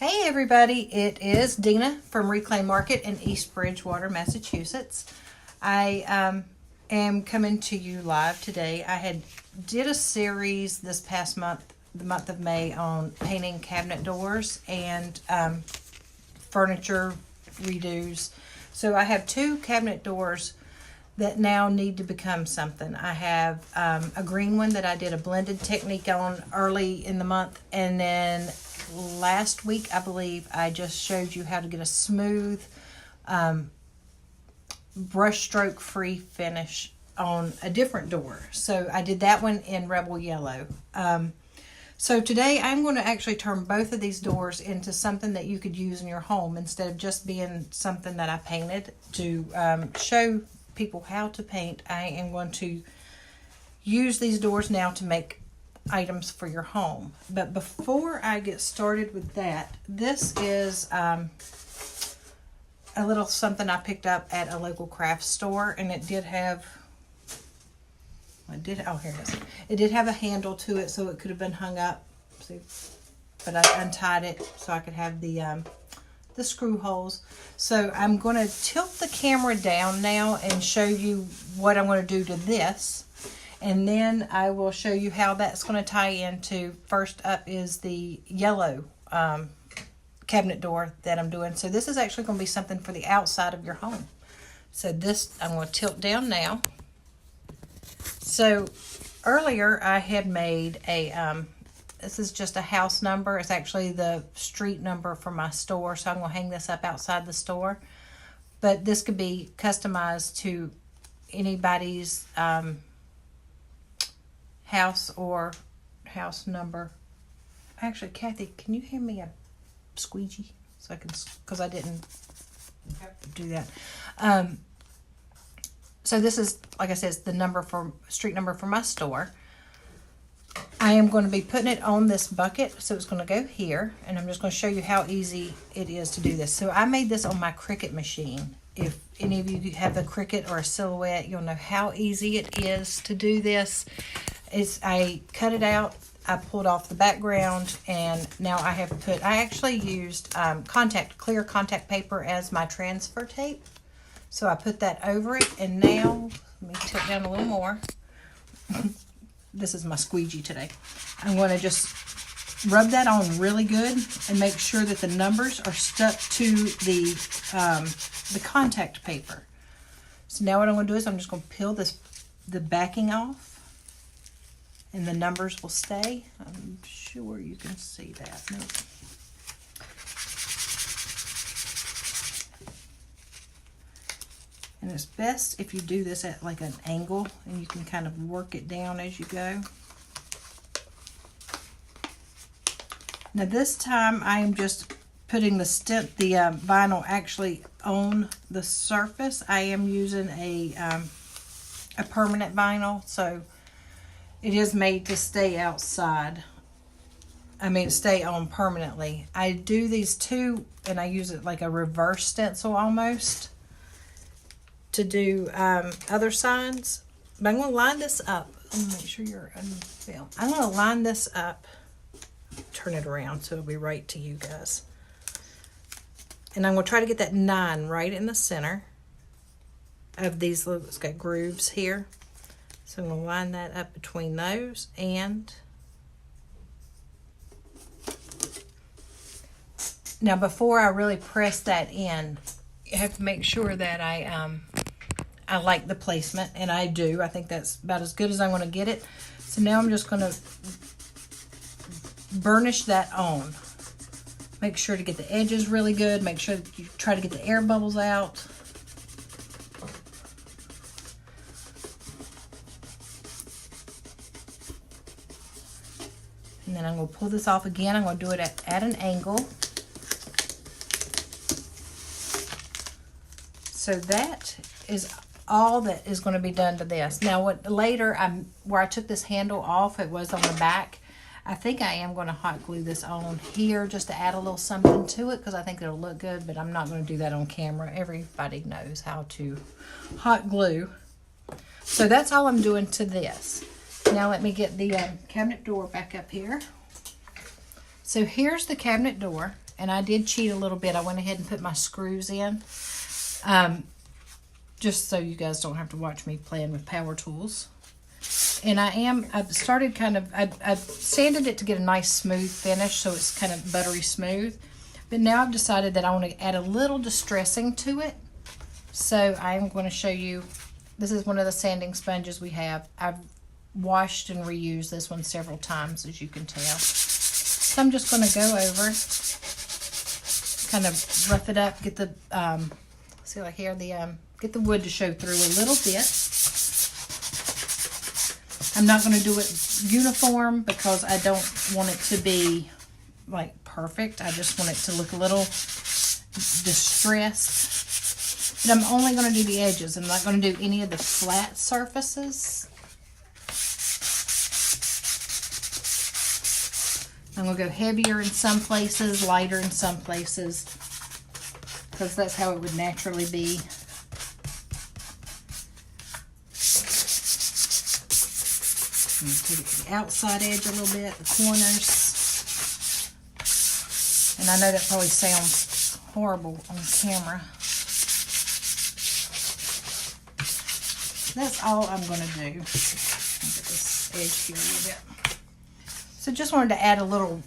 Hey everybody, it is Dina from Re-Claym'd Market in East Bridgewater, Massachusetts. I am coming to you live today. I did a series this past month, the month of May, on painting cabinet doors and furniture redos. So I have two cabinet doors that now need to become something. I have a green one that I did a blended technique on early in the month, and then last week, I believe, I just showed you how to get a smooth brush stroke free finish on a different door. So I did that one in Rebel Yellow. So today I'm going to actually turn both of these doors into something that you could use in your home instead of just being something that I painted. To show people how to paint, I am going to use these doors now to make items for your home. But before I get started with that, this is a little something I picked up at a local craft store, and it did have here it is. It did have a handle to it, so it could have been hung up. See, but I untied it so I could have the screw holes. So I'm going to tilt the camera down now and show you what I'm going to do to this. And then I will show you how that's going to tie into, first up is the yellow cabinet door that I'm doing. So this is actually going to be something for the outside of your home. So this, I'm going to tilt down now. So earlier I had made a, this is just a house number. It's actually the street number for my store. So I'm going to hang this up outside the store. But this could be customized to anybody's house or house number. Actually, Kathy, can you hand me a squeegee so I can, because I didn't do that. So this is, like I said, the number for street number for my store. I am going to be putting it on this bucket, so it's going to go here, and I'm just going to show you how easy it is to do this. So I made this on my Cricut machine. If any of you have a Cricut or a Silhouette, you'll know how easy it is to do this. I cut it out, I pulled off the background, and now I have I actually used clear contact paper as my transfer tape. So I put that over it, and now, let me tilt down a little more. This is my squeegee today. I'm going to just rub that on really good and make sure that the numbers are stuck to the contact paper. So now what I'm going to do is I'm just going to peel the backing off, and the numbers will stay. I'm sure you can see that. Nope. And it's best if you do this at like an angle, and you can kind of work it down as you go. Now this time I am just putting the vinyl actually on the surface. I am using a permanent vinyl, so it is made to stay outside. I mean, stay on permanently. I do these two, and I use it like a reverse stencil almost to do other signs. But I'm going to line this up. I'm going to make sure you're on film. I'm going to line this up, turn it around so it'll be right to you guys. And I'm going to try to get that 9 right in the center of these little, it's got grooves here. So I'm going to line that up between those, and now before I really press that in, you have to make sure that I like the placement, and I do. I think that's about as good as I'm going to get it. So now I'm just going to burnish that on. Make sure to get the edges really good. Make sure that you try to get the air bubbles out. And then I'm going to pull this off again. I'm going to do it at an angle. So that is all that is going to be done to this. Now, where I took this handle off, it was on the back. I think I am going to hot glue this on here just to add a little something to it, because I think it'll look good, but I'm not going to do that on camera. Everybody knows how to hot glue. So that's all I'm doing to this. Now let me get the cabinet door back up here. So here's the cabinet door. And I did cheat a little bit. I went ahead and put my screws in. Just so you guys don't have to watch me playing with power tools. And I've started I've sanded it to get a nice smooth finish, so it's kind of buttery smooth. But now I've decided that I want to add a little distressing to it. So I'm going to show you, this is one of the sanding sponges we have. I've washed and reused this one several times, as you can tell. So I'm just going to go over, kind of rough it up, get the, see like here, get the wood to show through a little bit. I'm not going to do it uniform because I don't want it to be like perfect. I just want it to look a little distressed. But I'm only going to do the edges. I'm not going to do any of the flat surfaces. I'm going to go heavier in some places, lighter in some places, because that's how it would naturally be. I'm going to take it to the outside edge a little bit, the corners. And I know that probably sounds horrible on camera. That's all I'm going to do. I'll get this edge here a little bit. So just wanted to add a little,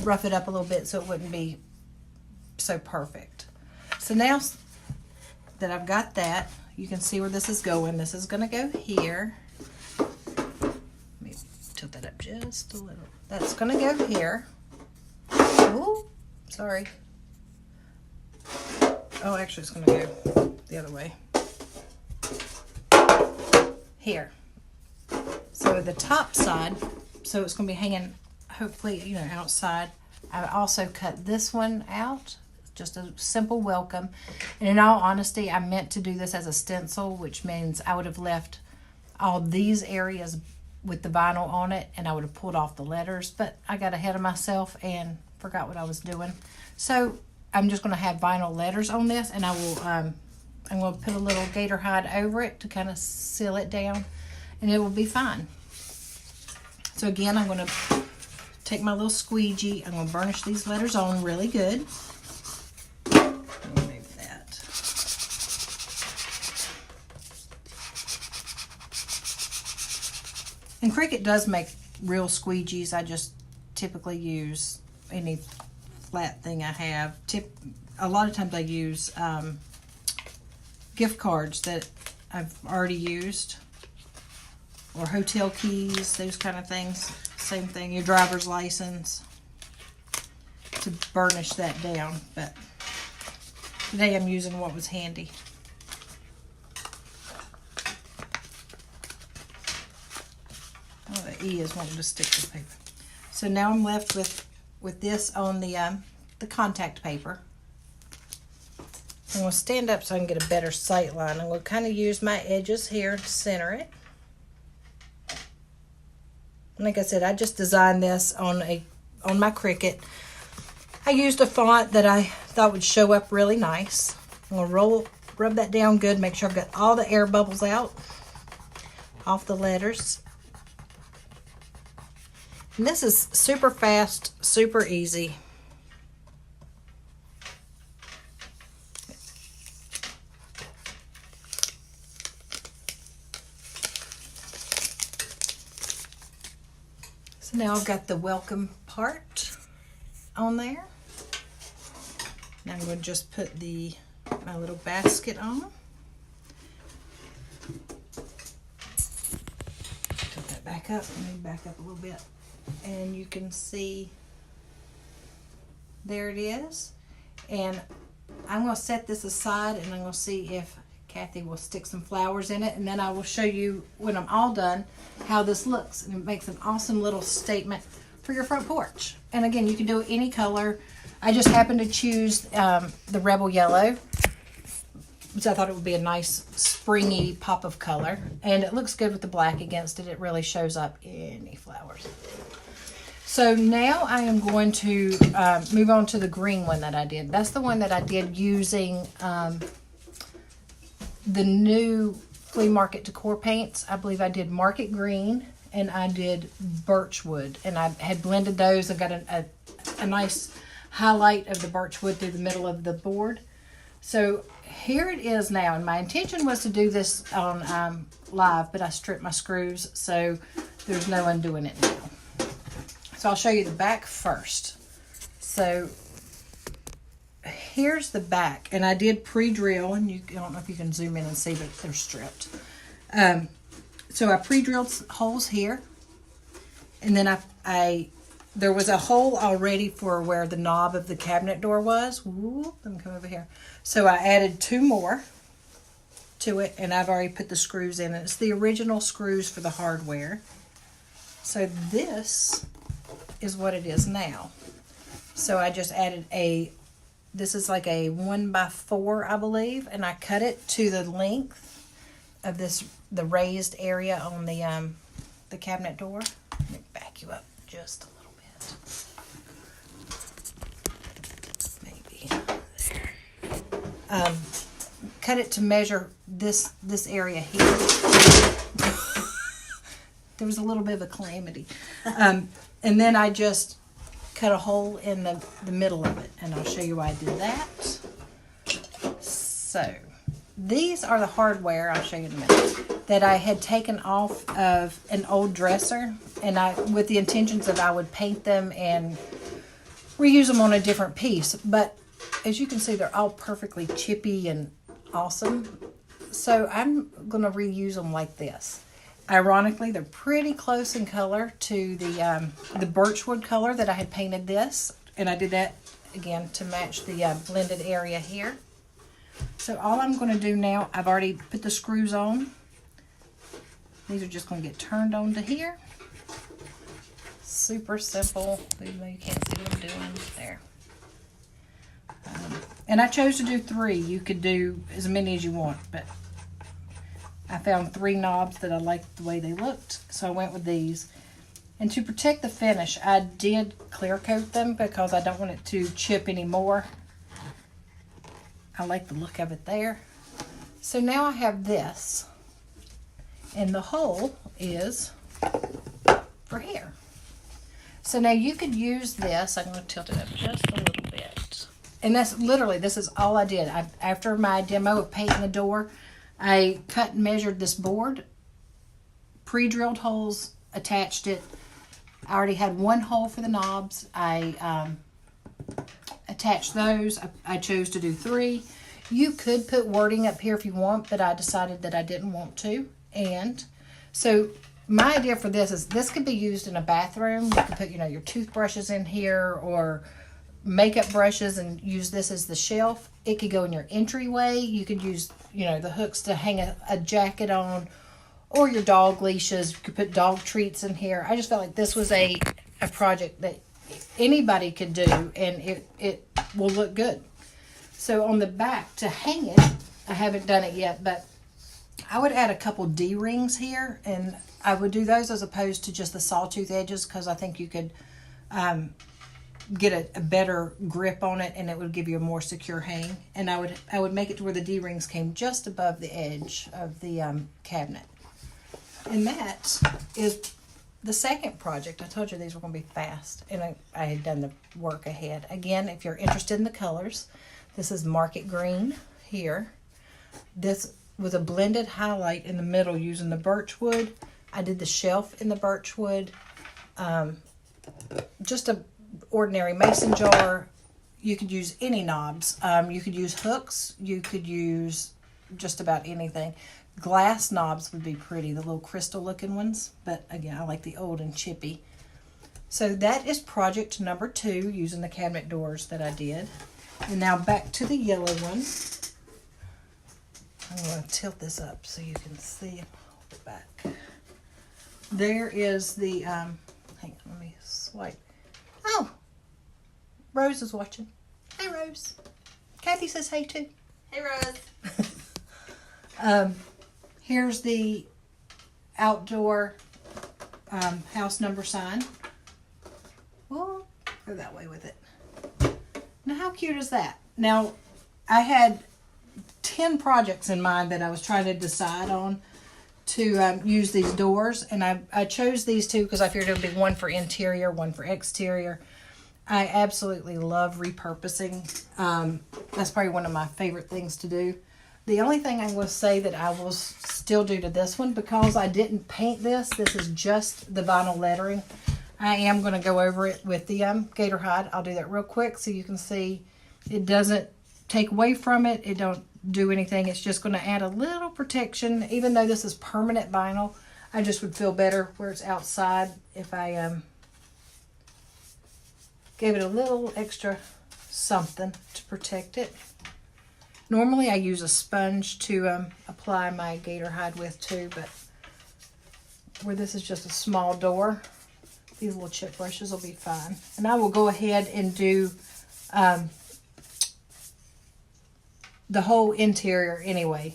rough it up a little bit so it wouldn't be so perfect. So now that I've got that, you can see where this is going. This is going to go here. Let me tilt that up just a little. That's going to go here. Oh, sorry. Oh, actually it's going to go the other way. Here. So the top side, so it's going to be hanging, hopefully, you know, outside. I also cut this one out, just a simple welcome. And in all honesty, I meant to do this as a stencil, which means I would have left all these areas with the vinyl on it, and I would have pulled off the letters. But I got ahead of myself and forgot what I was doing. So I'm just going to have vinyl letters on this, and I will. I'm going to put a little gator hide over it to kind of seal it down, and it will be fine. So again, I'm going to take my little squeegee. I'm going to burnish these letters on really good. Remove that. And Cricut does make real squeegees. I just typically use any flat thing I have. A lot of times I use gift cards that I've already used, or hotel keys, those kind of things. Same thing, your driver's license, to burnish that down. But today I'm using what was handy. Oh, the E is wanting to stick to the paper. So now I'm left with this on the contact paper. I'm going to stand up so I can get a better sight line. I'm going to kind of use my edges here to center it. Like I said, I just designed this on my Cricut. I used a font that I thought would show up really nice. I'm going to rub that down good, make sure I've got all the air bubbles out off the letters. And this is super fast, super easy. So now I've got the welcome part on there. Now I'm going to just put my little basket on. Put that back up. Let me back up a little bit. And you can see there it is. And I'm going to set this aside, and I'm going to see if Kathy will stick some flowers in it, and then I will show you when I'm all done how this looks. And it makes an awesome little statement for your front porch. And again, you can do any color. I just happened to choose the Rebel Yellow, which I thought it would be a nice springy pop of color, and it looks good with the black against it. It really shows up any flowers. So now I am going to move on to the green one that I did. That's the one that I did using the new flea market decor paints. I believe I did market green and I did birchwood, and I had blended those. I've got a nice highlight of the birch wood through the middle of the board. So here it is now, and my intention was to do this on live, but I stripped my screws, so there's no undoing it now. So I'll show you the back first. So here's the back, and I did pre-drill, and I don't know if you can zoom in and see, but they're stripped. So I pre-drilled holes here, and then there was a hole already for where the knob of the cabinet door was. Whoop, let me come over here. So I added 2 more to it, and I've already put the screws in. It's the original screws for the hardware. So this is what it is now. So I just added this is like a 1x4, I believe, and I cut it to the length of the raised area on the cabinet door. Let me back you up just a little bit. Maybe there. Cut it to measure this area here. There was a little bit of a calamity. And then I just cut a hole in the middle of it, and I'll show you why I did that. So these are the hardware, I'll show you in a minute, that I had taken off of an old dresser, and with the intentions that I would paint them and reuse them on a different piece. But as you can see, they're all perfectly chippy and awesome. So I'm going to reuse them like this. Ironically, they're pretty close in color to the birchwood color that I had painted this. And I did that, again, to match the blended area here. So all I'm going to do now, I've already put the screws on. These are just going to get turned on to here. Super simple, even though you can't see what I'm doing there. And I chose to do 3. You could do as many as you want, but I found 3 knobs that I liked the way they looked, so I went with these. And to protect the finish, I did clear coat them because I don't want it to chip anymore. I like the look of it there. So now I have this, and the hole is for here. So now you could use this. I'm going to tilt it up just a little bit. And that's literally, this is all I did. After my demo of painting the door, I cut and measured this board, pre-drilled holes, attached it. I already had 1 hole for the knobs. I attached those. I chose to do 3. You could put wording up here if you want, but I decided that I didn't want to. And so my idea for this is this could be used in a bathroom. You could put, your toothbrushes in here or makeup brushes and use this as the shelf. It could go in your entryway. You could use, the hooks to hang a jacket on, or your dog leashes. You could put dog treats in here. I just felt like this was a project that anybody could do, and it will look good. So on the back to hang it, I haven't done it yet, but I would add a couple D-rings here, and I would do those as opposed to just the sawtooth edges, because I think you could get a better grip on it, and it would give you a more secure hang. And I would make it to where the D-rings came just above the edge of the cabinet. And that is the second project. I told you these were going to be fast, and I had done the work ahead. Again, if you're interested in the colors, this is market green here. This was a blended highlight in the middle using the birchwood. I did the shelf in the birchwood. Just a ordinary mason jar. You could use any knobs. You could use hooks. You could use just about anything. Glass knobs would be pretty, the little crystal looking ones. But again, I like the old and chippy. So that is project number 2 using the cabinet doors that I did. And now back to the yellow one. I'm going to tilt this up so you can see it back. There is the, hang on, let me swipe. Oh, Rose is watching. Hey, Rose. Kathy says hey, too. Hey, Rose. Here's the outdoor house number sign. Well, go that way with it. Now, how cute is that? Now, I had 10 projects in mind that I was trying to decide on to use these doors, and I chose these 2 because I figured it would be one for interior, one for exterior. I absolutely love repurposing. That's probably one of my favorite things to do. The only thing I will say that I will still do to this one, because I didn't paint this is just the vinyl lettering. I am going to go over it with the gator hide. I'll do that real quick so you can see it doesn't take away from it. It don't do anything. It's just going to add a little protection. Even though this is permanent vinyl, I just would feel better where it's outside if I gave it a little extra something to protect it. Normally I use a sponge to apply my gator hide with too, but where this is just a small door, these little chip brushes will be fine. And I will go ahead and do the whole interior anyway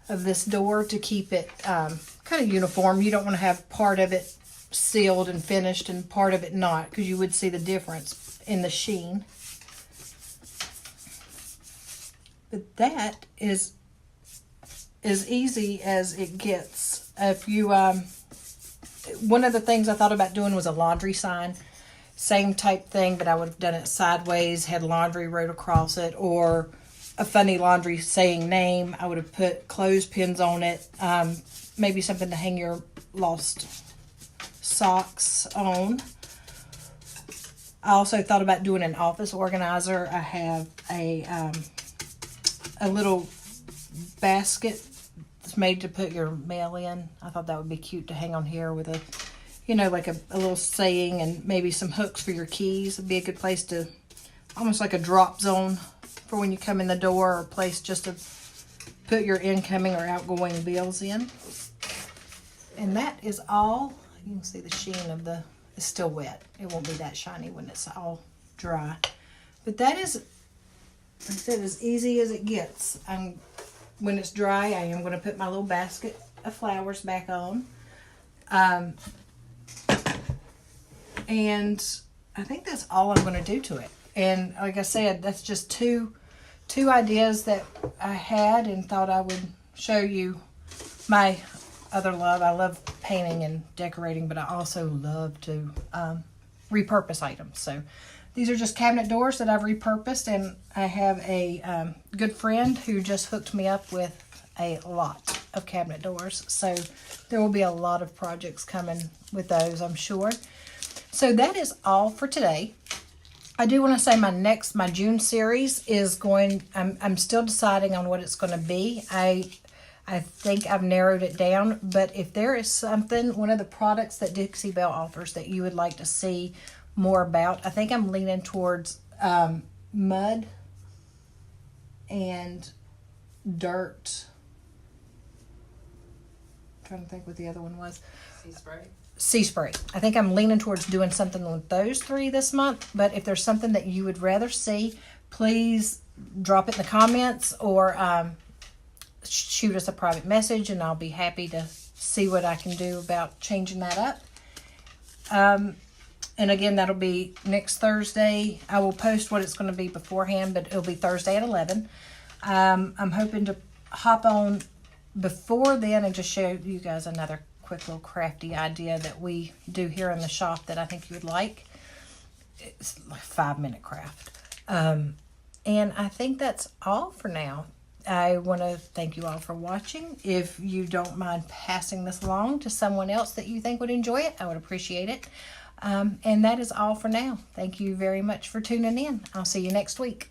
of this door to keep it kind of uniform. You don't want to have part of it sealed and finished and part of it not, because you would see the difference in the sheen. But that is as easy as it gets. If you one of the things I thought about doing was a laundry sign. Same type thing, but I would have done it sideways, had laundry wrote across it, or a funny laundry saying name. I would have put clothespins on it, maybe something to hang your lost socks on. I also thought about doing an office organizer. I have a little basket that's made to put your mail in. I thought that would be cute to hang on here with a, you know, like a little saying, and maybe some hooks for your keys. It'd be a good place to, almost like a drop zone for when you come in the door, or a place just to put your incoming or outgoing bills in. And that is all. You can see the sheen of it's still wet. It won't be that shiny when it's all dry. But that is, like I said, as easy as it gets. When it's dry, I am going to put my little basket of flowers back on. And I think that's all I'm going to do to it. And like I said, that's just two ideas that I had and thought I would show you my other love. I love painting and decorating, but I also love to repurpose items. So these are just cabinet doors that I've repurposed, and I have a good friend who just hooked me up with a lot of cabinet doors. So there will be a lot of projects coming with those, I'm sure. So that is all for today. I do want to say my June series is going, I'm still deciding on what it's going to be. I think I've narrowed it down, but if there is something, one of the products that Dixie Belle offers that you would like to see more about, I think I'm leaning towards mud and dirt. I'm trying to think what the other one was. Sea spray. I think I'm leaning towards doing something with those three this month, but if there's something that you would rather see, please drop it in the comments, or shoot us a private message, and I'll be happy to see what I can do about changing that up. And again, that'll be next Thursday. I will post what it's going to be beforehand, but it'll be Thursday at 11. I'm hoping to hop on before then and just show you guys another quick little crafty idea that we do here in the shop that I think you would like. It's like a 5-minute craft. And I think that's all for now. I want to thank you all for watching. If you don't mind passing this along to someone else that you think would enjoy it, I would appreciate it. And that is all for now. Thank you very much for tuning in. I'll see you next week.